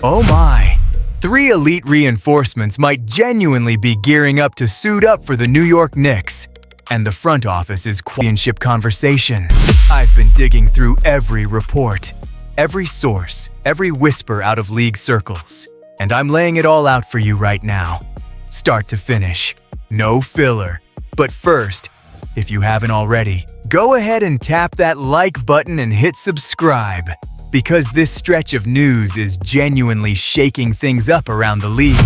Oh my! 3 elite reinforcements might genuinely be gearing up to suit up for the New York Knicks, and the front office is championship conversation. I've been digging through every report, every source, every whisper out of league circles, and I'm laying it all out for you right now. Start to finish. No filler. But first, if you haven't already, go ahead and tap that like button and hit subscribe, because this stretch of news is genuinely shaking things up around the league.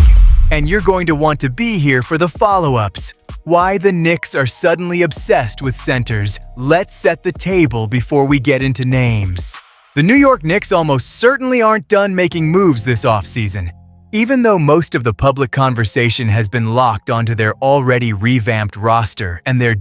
And you're going to want to be here for the follow-ups. Why the Knicks are suddenly obsessed with centers. Let's set the table before we get into names. The New York Knicks almost certainly aren't done making moves this offseason. Even though most of the public conversation has been locked onto their already revamped roster and their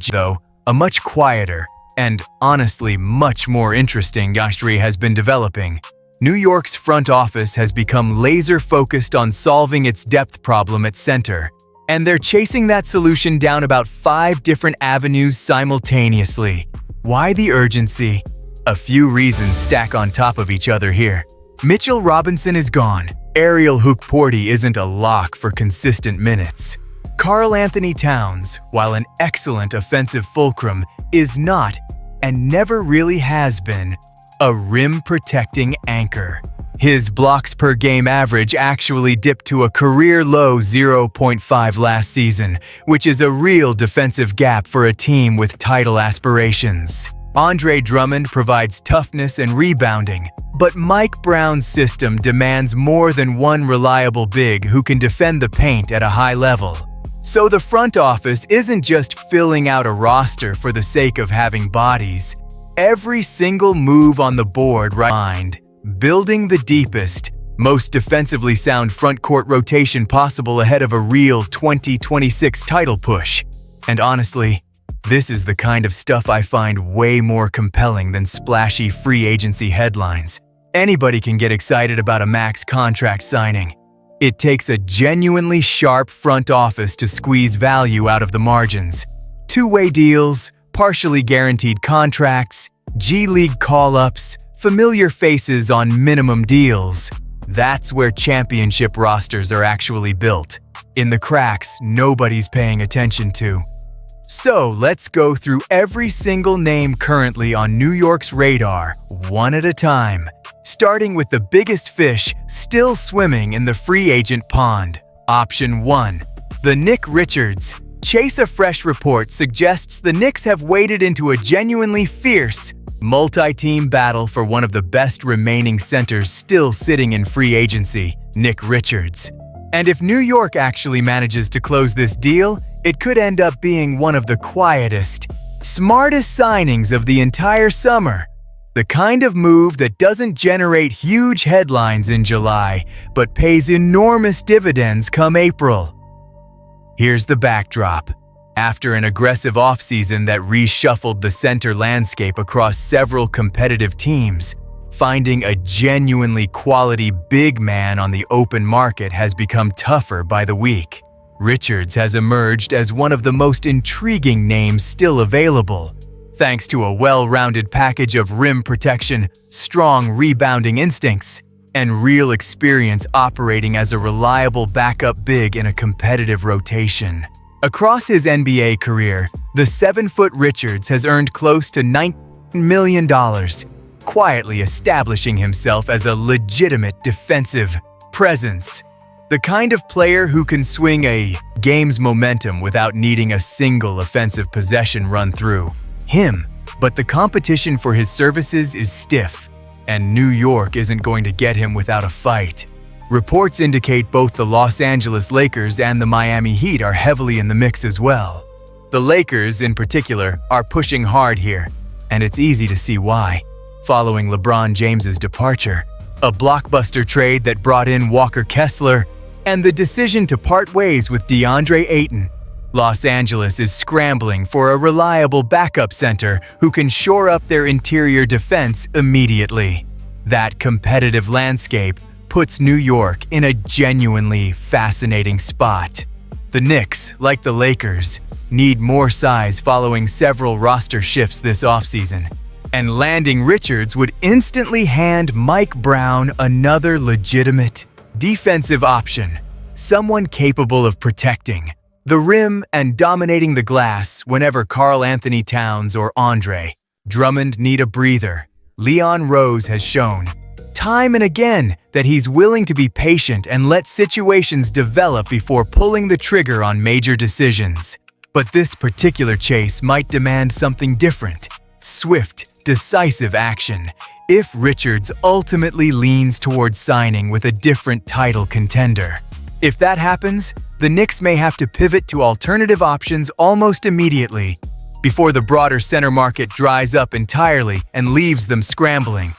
a much quieter and honestly much more interesting history has been developing. New York's front office has become laser-focused on solving its depth problem at center, and they're chasing that solution down about 5 different avenues simultaneously. Why the urgency? A few reasons stack on top of each other here. Mitchell Robinson is gone. Ariel Hukporti isn't a lock for consistent minutes. Karl Anthony Towns, while an excellent offensive fulcrum, is not, and never really has been, a rim-protecting anchor. His blocks per game average actually dipped to a career-low 0.5 last season, which is a real defensive gap for a team with title aspirations. Andre Drummond provides toughness and rebounding, but Mike Brown's system demands more than one reliable big who can defend the paint at a high level. So the front office isn't just filling out a roster for the sake of having bodies. Every single move on the board building the deepest, most defensively sound front court rotation possible ahead of a real 2026 title push. And honestly, this is the kind of stuff I find way more compelling than splashy free agency headlines. Anybody can get excited about a max contract signing. It takes a genuinely sharp front office to squeeze value out of the margins. Two-way deals, partially guaranteed contracts, G-League call-ups, familiar faces on minimum deals. That's where championship rosters are actually built. In the cracks nobody's paying attention to. So let's go through every single name currently on New York's radar, one at a time. Starting with the biggest fish still swimming in the free agent pond. Option 1. The Nick Richards. Chase a Fresh report suggests the Knicks have waded into a genuinely fierce, multi-team battle for one of the best remaining centers still sitting in free agency, Nick Richards. And if New York actually manages to close this deal, it could end up being one of the quietest, smartest signings of the entire summer. The kind of move that doesn't generate huge headlines in July, but pays enormous dividends come April. Here's the backdrop. After an aggressive offseason that reshuffled the center landscape across several competitive teams, finding a genuinely quality big man on the open market has become tougher by the week. Richards has emerged as one of the most intriguing names still available, thanks to a well-rounded package of rim protection, strong rebounding instincts, and real experience operating as a reliable backup big in a competitive rotation. Across his NBA career, the 7-foot Richards has earned close to $19 million, quietly establishing himself as a legitimate defensive presence. The kind of player who can swing a game's momentum without needing a single offensive possession run through him. But the competition for his services is stiff, and New York isn't going to get him without a fight. Reports indicate both the Los Angeles Lakers and the Miami Heat are heavily in the mix as well. The Lakers, in particular, are pushing hard here, and it's easy to see why. Following LeBron James's departure, a blockbuster trade that brought in Walker Kessler, and the decision to part ways with DeAndre Ayton, Los Angeles is scrambling for a reliable backup center who can shore up their interior defense immediately. That competitive landscape puts New York in a genuinely fascinating spot. The Knicks, like the Lakers, need more size following several roster shifts this offseason, and landing Richards would instantly hand Mike Brown another legitimate, Defensive option. Someone capable of protecting the rim and dominating the glass whenever Karl Anthony Towns or Andre Drummond need a breather. Leon Rose has shown time and again that he's willing to be patient and let situations develop before pulling the trigger on major decisions. But this particular chase might demand something different. Swift, decisive action. If Richards ultimately leans towards signing with a different title contender. If that happens, the Knicks may have to pivot to alternative options almost immediately, before the broader center market dries up entirely and leaves them scrambling.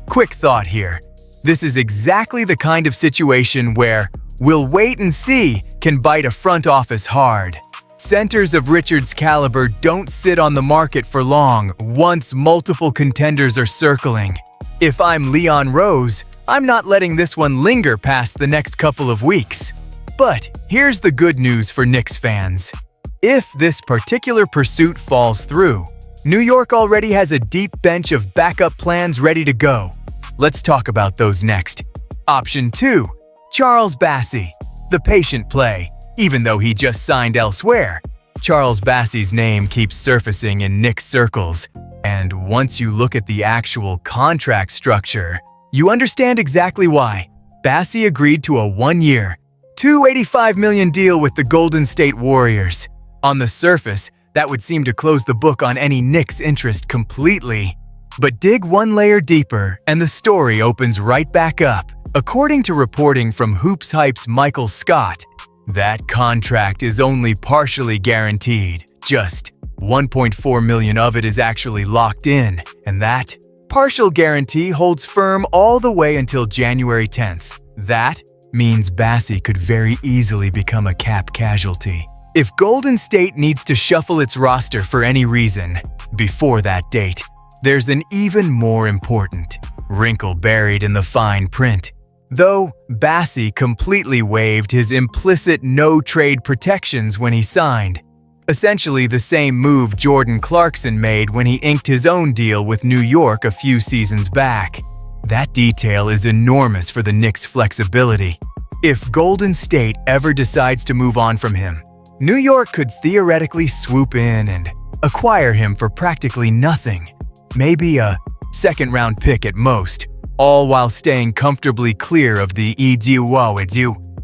Quick thought here. This is exactly the kind of situation where "we'll wait and see" can bite a front office hard. Centers of Richards' caliber don't sit on the market for long once multiple contenders are circling. If I'm Leon Rose, I'm not letting this one linger past the next couple of weeks. But here's the good news for Knicks fans. If this particular pursuit falls through, New York already has a deep bench of backup plans ready to go. Let's talk about those next. Option 2. Charles Bassey. The patient play. Even though he just signed elsewhere, Charles Bassey's name keeps surfacing in Knicks circles. And once you look at the actual contract structure, you understand exactly why. Bassey agreed to a one-year, $285 million deal with the Golden State Warriors. On the surface, that would seem to close the book on any Knicks interest completely. But dig one layer deeper, and the story opens right back up. According to reporting from Hoops Hype's Michael Scott, that contract is only partially guaranteed. Just $1.4 million of it is actually locked in, and that partial guarantee holds firm all the way until January 10th. That means Bassey could very easily become a cap casualty. If Golden State needs to shuffle its roster for any reason before that date, there's an even more important wrinkle buried in the fine print. Though Bassey completely waived his implicit no-trade protections when he signed, essentially the same move Jordan Clarkson made when he inked his own deal with New York a few seasons back. That detail is enormous for the Knicks' flexibility. If Golden State ever decides to move on from him, New York could theoretically swoop in and acquire him for practically nothing, maybe a second-round pick at most, all while staying comfortably clear of the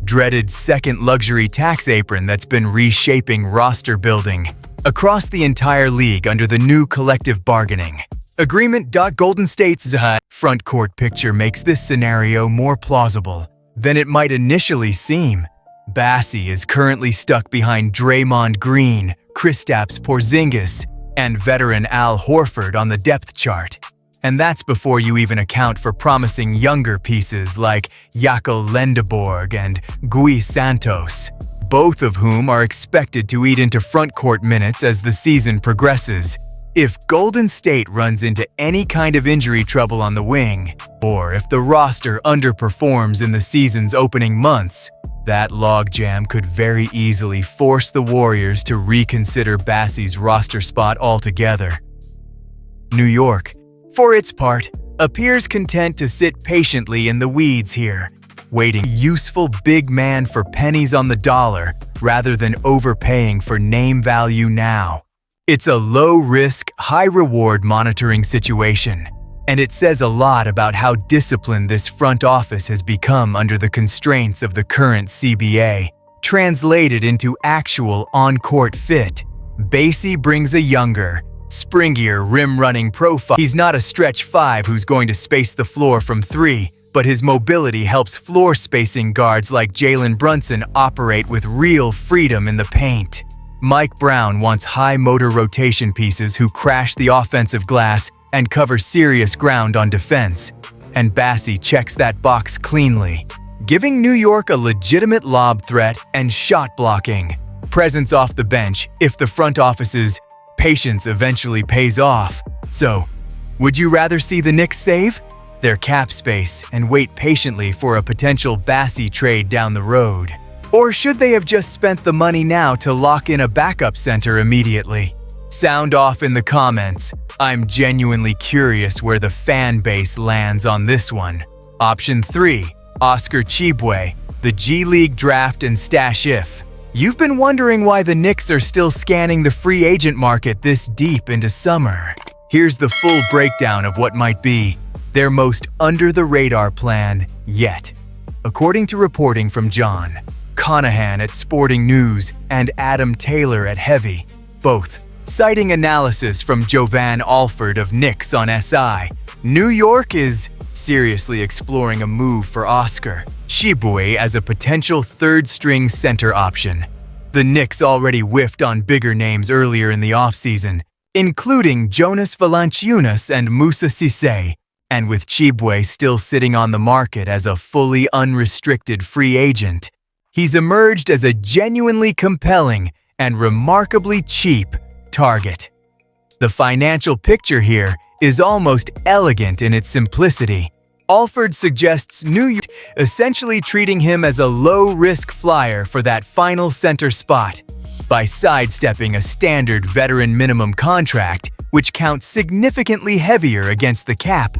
dreaded second luxury tax apron that's been reshaping roster building across the entire league under the new collective bargaining agreement. Golden State's front-court picture makes this scenario more plausible than it might initially seem. Bassey is currently stuck behind Draymond Green, Kristaps Porzingis, and veteran Al Horford on the depth chart. And that's before you even account for promising younger pieces like Jakob Lendeborg and Gui Santos, both of whom are expected to eat into front-court minutes as the season progresses. If Golden State runs into any kind of injury trouble on the wing, or if the roster underperforms in the season's opening months, that logjam could very easily force the Warriors to reconsider Bassey's roster spot altogether. New York, for its part, appears content to sit patiently in the weeds here, waiting a useful big man for pennies on the dollar rather than overpaying for name value now. It's a low-risk, high-reward monitoring situation, and it says a lot about how disciplined this front office has become under the constraints of the current CBA. Translated into actual on-court fit, Bassey brings a younger, springier rim-running profile. He's not a stretch five who's going to space the floor from three, but his mobility helps floor-spacing guards like Jalen Brunson operate with real freedom in the paint. Mike Brown wants high-motor rotation pieces who crash the offensive glass and cover serious ground on defense, and Bassey checks that box cleanly, giving New York a legitimate lob threat and shot blocking. Presence off the bench if the front office's patience eventually pays off. So, would you rather see the Knicks save their cap space and wait patiently for a potential Bassey trade down the road? Or should they have just spent the money now to lock in a backup center immediately? Sound off in the comments. I'm genuinely curious where the fan base lands on this one. Option 3. Oscar Tshiebwe, the G League draft and stash if. You've been wondering why the Knicks are still scanning the free agent market this deep into summer. Here's the full breakdown of what might be their most under-the-radar plan yet. According to reporting from John Conahan at Sporting News and Adam Taylor at Heavy, both citing analysis from Jovan Alford of Knicks on SI, New York is seriously exploring a move for Oscar Tshiebwe as a potential third-string center option. The Knicks already whiffed on bigger names earlier in the offseason, including Jonas Valanciunas and Moussa Cisse, and with Tshiebwe still sitting on the market as a fully unrestricted free agent, he's emerged as a genuinely compelling and remarkably cheap target. The financial picture here is almost elegant in its simplicity. Alford suggests New York essentially treating him as a low-risk flyer for that final center spot by sidestepping a standard veteran minimum contract, which counts significantly heavier against the cap.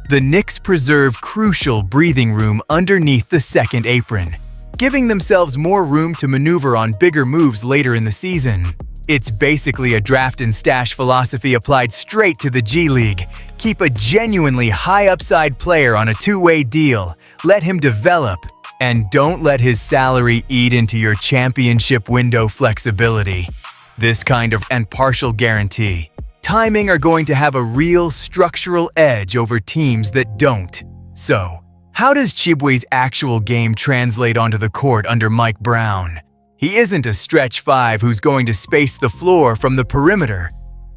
The Knicks preserve crucial breathing room underneath the second apron, giving themselves more room to maneuver on bigger moves later in the season. It's basically a draft and stash philosophy applied straight to the G League. Keep a genuinely high-upside player on a two-way deal, let him develop, and don't let his salary eat into your championship window flexibility. This kind of and partial guarantee timing are going to have a real structural edge over teams that don't. So, how does Tshiebwe's actual game translate onto the court under Mike Brown? He isn't a stretch five who's going to space the floor from the perimeter.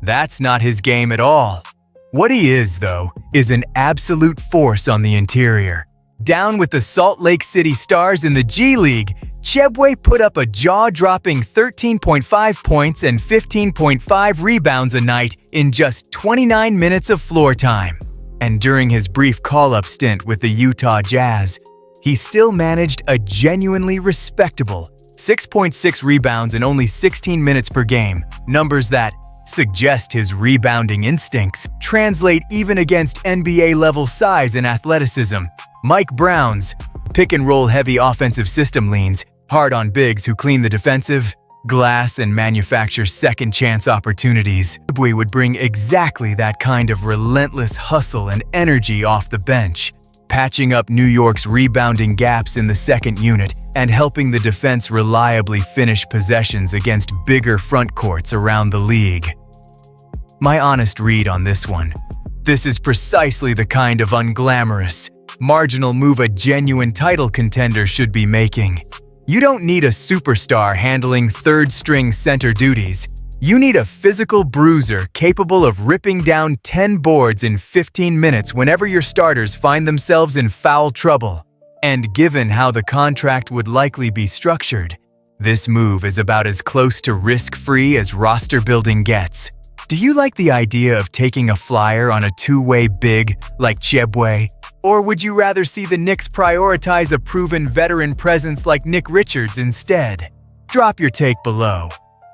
That's not his game at all. What he is, though, is an absolute force on the interior. Down with the Salt Lake City Stars in the G League, Tshiebwe put up a jaw-dropping 13.5 points and 15.5 rebounds a night in just 29 minutes of floor time. And during his brief call-up stint with the Utah Jazz, he still managed a genuinely respectable 6.6 rebounds in only 16 minutes per game, numbers that suggest his rebounding instincts translate even against NBA-level size and athleticism. Mike Brown's pick-and-roll heavy offensive system leans hard on bigs who clean the defensive glass and manufacture second-chance opportunities. Tshiebwe would bring exactly that kind of relentless hustle and energy off the bench, patching up New York's rebounding gaps in the second unit and helping the defense reliably finish possessions against bigger front courts around the league. My honest read on this one: this is precisely the kind of unglamorous, marginal move a genuine title contender should be making. You don't need a superstar handling third-string center duties. You need a physical bruiser capable of ripping down 10 boards in 15 minutes whenever your starters find themselves in foul trouble. And given how the contract would likely be structured, this move is about as close to risk-free as roster building gets. Do you like the idea of taking a flyer on a two-way big like Tshiebwe? Or would you rather see the Knicks prioritize a proven veteran presence like Nick Richards instead? Drop your take below.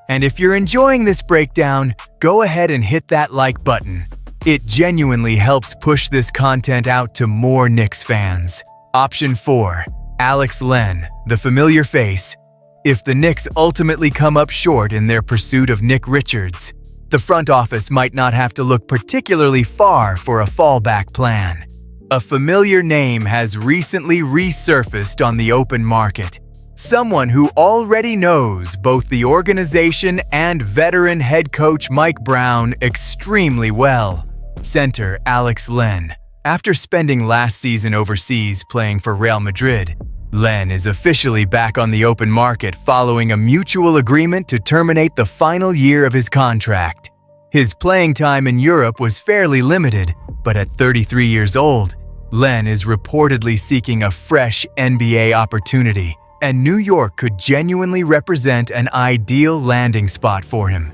And if you're enjoying this breakdown, go ahead and hit that like button. It genuinely helps push this content out to more Knicks fans. Option 4. Alex Len, the familiar face. If the Knicks ultimately come up short in their pursuit of Nick Richards, the front office might not have to look particularly far for a fallback plan. A familiar name has recently resurfaced on the open market. Someone who already knows both the organization and veteran head coach Mike Brown extremely well. Center Alex Len. After spending last season overseas playing for Real Madrid, Len is officially back on the open market following a mutual agreement to terminate the final year of his contract. His playing time in Europe was fairly limited, but at 33 years old, Len is reportedly seeking a fresh NBA opportunity, and New York could genuinely represent an ideal landing spot for him.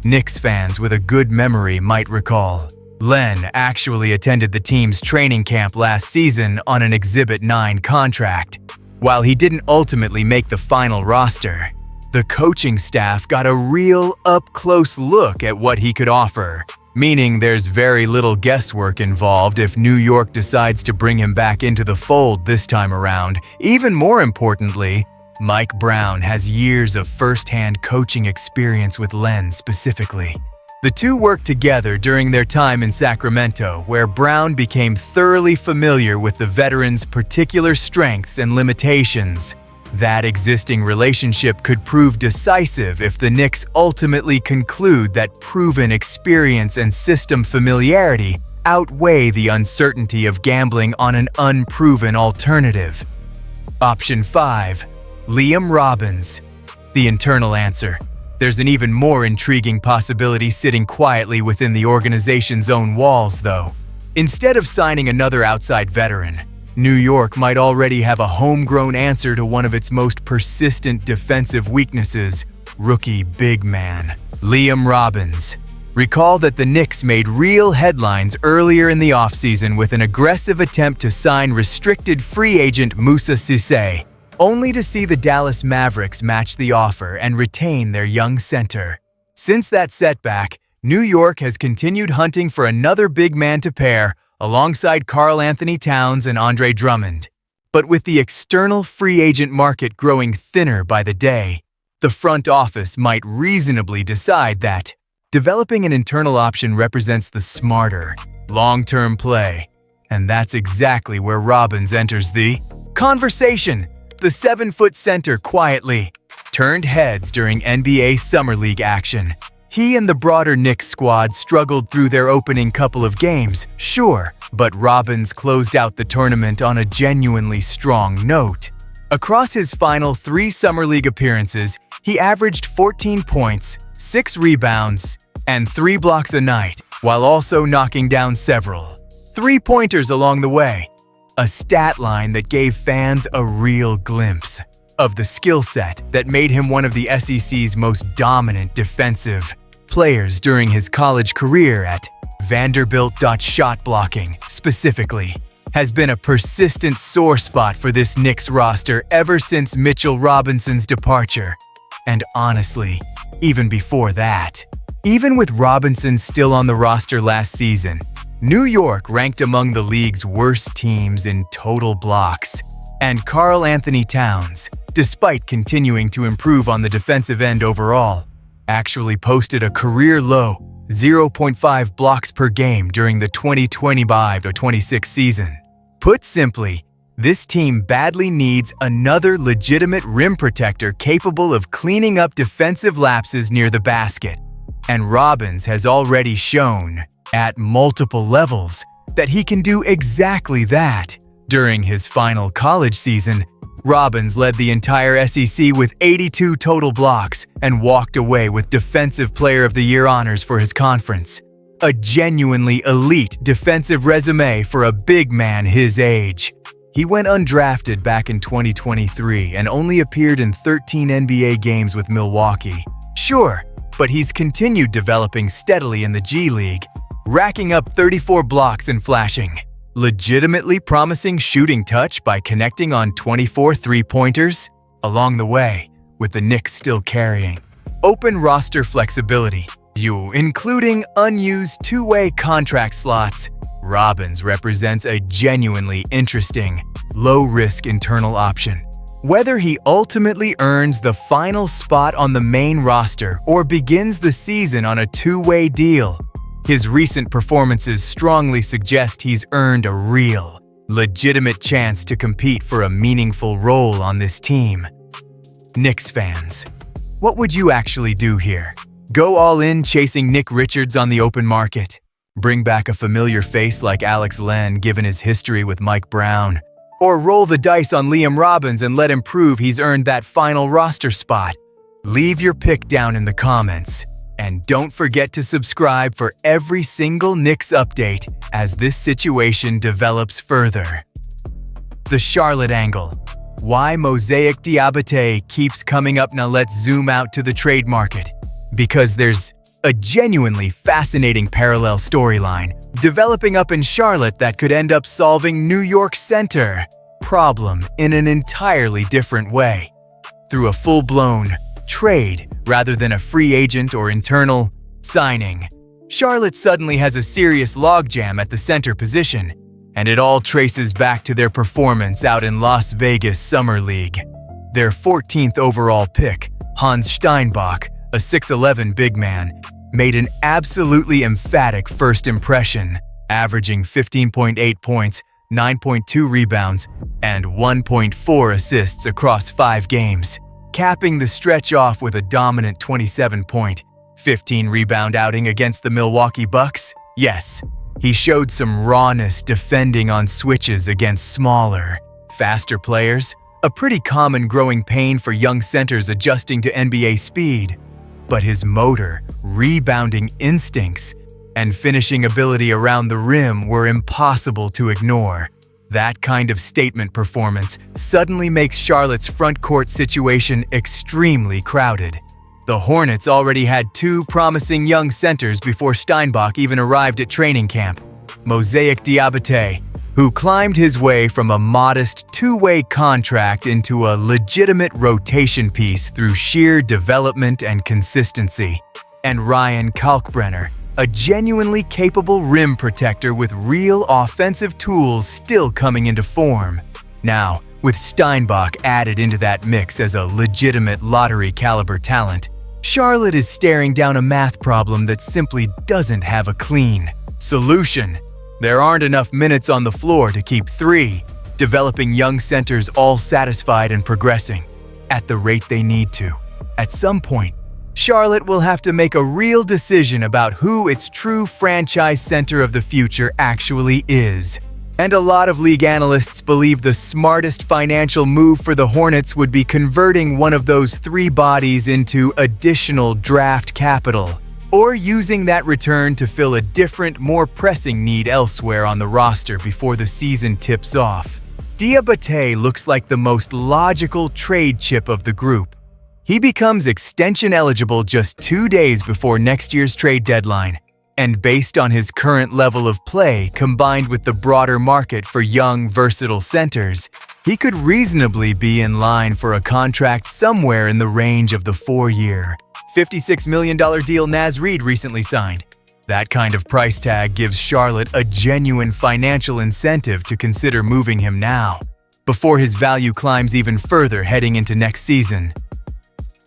Knicks fans with a good memory might recall, Len actually attended the team's training camp last season on an Exhibit 9 contract. While he didn't ultimately make the final roster, the coaching staff got a real up-close look at what he could offer, meaning there's very little guesswork involved if New York decides to bring him back into the fold this time around. Even more importantly, Mike Brown has years of first-hand coaching experience with Len specifically. The two worked together during their time in Sacramento, where Brown became thoroughly familiar with the veteran's particular strengths and limitations. That existing relationship could prove decisive if the Knicks ultimately conclude that proven experience and system familiarity outweigh the uncertainty of gambling on an unproven alternative. Option 5. Liam Robbins. The internal answer. There's an even more intriguing possibility sitting quietly within the organization's own walls, though. Instead of signing another outside veteran, New York might already have a homegrown answer to one of its most persistent defensive weaknesses, rookie big man, Liam Robbins. Recall that the Knicks made real headlines earlier in the offseason with an aggressive attempt to sign restricted free agent Moussa Cissé, only to see the Dallas Mavericks match the offer and retain their young center. Since that setback, New York has continued hunting for another big man to pair alongside Karl-Anthony Towns and Andre Drummond. But with the external free agent market growing thinner by the day, the front office might reasonably decide that developing an internal option represents the smarter, long-term play. And that's exactly where Robbins enters the conversation. The 7-foot center quietly turned heads during NBA Summer League action. He and the broader Knicks squad struggled through their opening couple of games, sure, but Robbins closed out the tournament on a genuinely strong note. Across his final 3 Summer League appearances, he averaged 14 points, 6 rebounds, and 3 blocks a night, while also knocking down several 3-pointers along the way. A stat line that gave fans a real glimpse of the skill set that made him one of the SEC's most dominant defensive players during his college career at Vanderbilt. Shot blocking, specifically, has been a persistent sore spot for this Knicks roster ever since Mitchell Robinson's departure. And honestly, even before that. Even with Robinson still on the roster last season, New York ranked among the league's worst teams in total blocks. And Karl-Anthony Towns, despite continuing to improve on the defensive end overall, actually posted a career-low 0.5 blocks per game during the 2025-26 season. Put simply, this team badly needs another legitimate rim protector capable of cleaning up defensive lapses near the basket. And Robbins has already shown, at multiple levels, that he can do exactly that. During his final college season, Robbins led the entire SEC with 82 total blocks and walked away with Defensive Player of the Year honors for his conference. A genuinely elite defensive resume for a big man his age. He went undrafted back in 2023 and only appeared in 13 NBA games with Milwaukee. Sure, but he's continued developing steadily in the G League, racking up 34 blocks and flashing legitimately promising shooting touch by connecting on 24 three-pointers along the way, with the Knicks still carrying open roster flexibility, including unused two-way contract slots. Robbins represents a genuinely interesting, low-risk internal option. Whether he ultimately earns the final spot on the main roster or begins the season on a two-way deal, his recent performances strongly suggest he's earned a real, legitimate chance to compete for a meaningful role on this team. Knicks fans, what would you actually do here? Go all in chasing Nick Richards on the open market? Bring back a familiar face like Alex Len given his history with Mike Brown? Or roll the dice on Liam Robbins and let him prove he's earned that final roster spot? Leave your pick down in the comments. And don't forget to subscribe for every single Knicks update as this situation develops further. The Charlotte angle. Why Mosaic Diabate keeps coming up. Now let's zoom out to the trade market, because there's a genuinely fascinating parallel storyline developing up in Charlotte that could end up solving New York's center problem in an entirely different way. Through a full-blown trade rather than a free agent or internal signing. Charlotte suddenly has a serious logjam at the center position, and it all traces back to their performance out in Las Vegas Summer League. Their 14th overall pick, Hans Steinbach, a 6'11" big man, made an absolutely emphatic first impression, averaging 15.8 points, 9.2 rebounds, and 1.4 assists across 5 games, capping the stretch off with a dominant 27-point, 15-rebound outing against the Milwaukee Bucks. Yes, he showed some rawness defending on switches against smaller, faster players, a pretty common growing pain for young centers adjusting to NBA speed. But his motor, rebounding instincts, and finishing ability around the rim were impossible to ignore. That kind of statement performance suddenly makes Charlotte's front court situation extremely crowded. The Hornets already had 2 promising young centers before Steinbach even arrived at training camp. Mosaic Diabate, who climbed his way from a modest 2-way contract into a legitimate rotation piece through sheer development and consistency, and Ryan Kalkbrenner, a genuinely capable rim protector with real offensive tools still coming into form. Now, with Steinbach added into that mix as a legitimate lottery-caliber talent, Charlotte is staring down a math problem that simply doesn't have a clean solution. There aren't enough minutes on the floor to keep 3 developing young centers all satisfied and progressing at the rate they need to. At some point, Charlotte will have to make a real decision about who its true franchise center of the future actually is. And a lot of league analysts believe the smartest financial move for the Hornets would be converting one of those 3 bodies into additional draft capital, or using that return to fill a different, more pressing need elsewhere on the roster before the season tips off. Diabate looks like the most logical trade chip of the group. He becomes extension eligible just 2 days before next year's trade deadline, and based on his current level of play combined with the broader market for young, versatile centers, he could reasonably be in line for a contract somewhere in the range of the 4-year, $56 million deal Naz Reid recently signed. That kind of price tag gives Charlotte a genuine financial incentive to consider moving him now, before his value climbs even further heading into next season.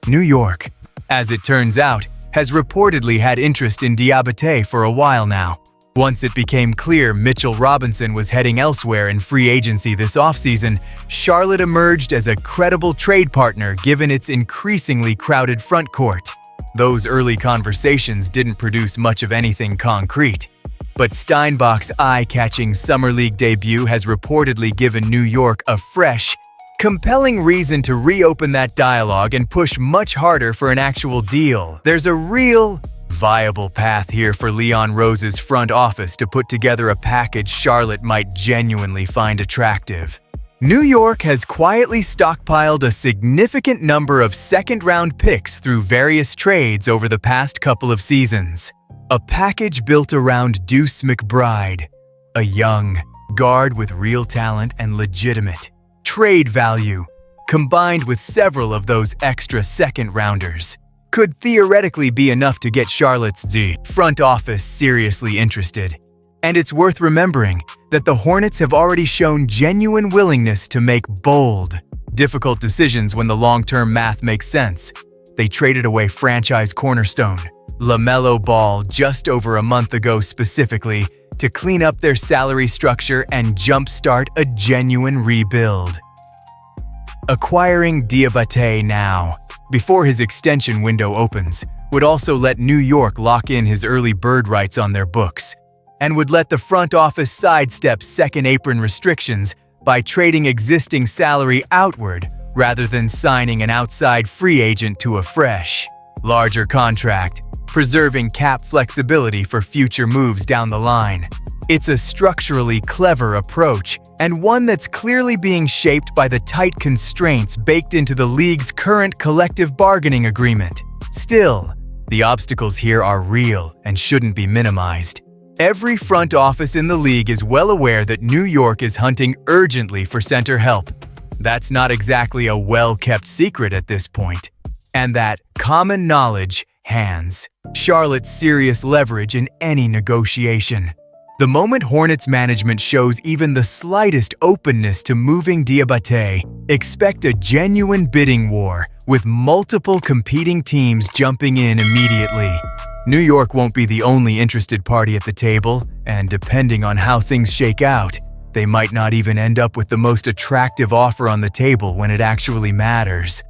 New York, as it turns out, has reportedly had interest in Diabate for a while now. Once it became clear Mitchell Robinson was heading elsewhere in free agency this offseason, Charlotte emerged as a credible trade partner given its increasingly crowded front court. Those early conversations didn't produce much of anything concrete, but Steinbach's eye-catching Summer League debut has reportedly given New York a fresh, compelling reason to reopen that dialogue and push much harder for an actual deal. There's a real, viable path here for Leon Rose's front office to put together a package Charlotte might genuinely find attractive. New York has quietly stockpiled a significant number of second-round picks through various trades over the past couple of seasons. A package built around Deuce McBride, a young guard with real talent and legitimate trade value, combined with several of those extra second-rounders, could theoretically be enough to get Charlotte's front office seriously interested. And it's worth remembering that the Hornets have already shown genuine willingness to make bold, difficult decisions when the long-term math makes sense. They traded away franchise cornerstone LaMelo Ball just over a month ago specifically to clean up their salary structure and jumpstart a genuine rebuild. Acquiring Diabate now, before his extension window opens, would also let New York lock in his early bird rights on their books, and would let the front office sidestep second apron restrictions by trading existing salary outward rather than signing an outside free agent to a fresh, larger contract, preserving cap flexibility for future moves down the line. It's a structurally clever approach, and one that's clearly being shaped by the tight constraints baked into the league's current collective bargaining agreement. Still, the obstacles here are real and shouldn't be minimized. Every front office in the league is well aware that New York is hunting urgently for center help. That's not exactly a well-kept secret at this point. And that common knowledge, hands, Charlotte's serious leverage in any negotiation. The moment Hornets management shows even the slightest openness to moving Tshiebwe, expect a genuine bidding war with multiple competing teams jumping in immediately. New York won't be the only interested party at the table, and depending on how things shake out, they might not even end up with the most attractive offer on the table when it actually matters.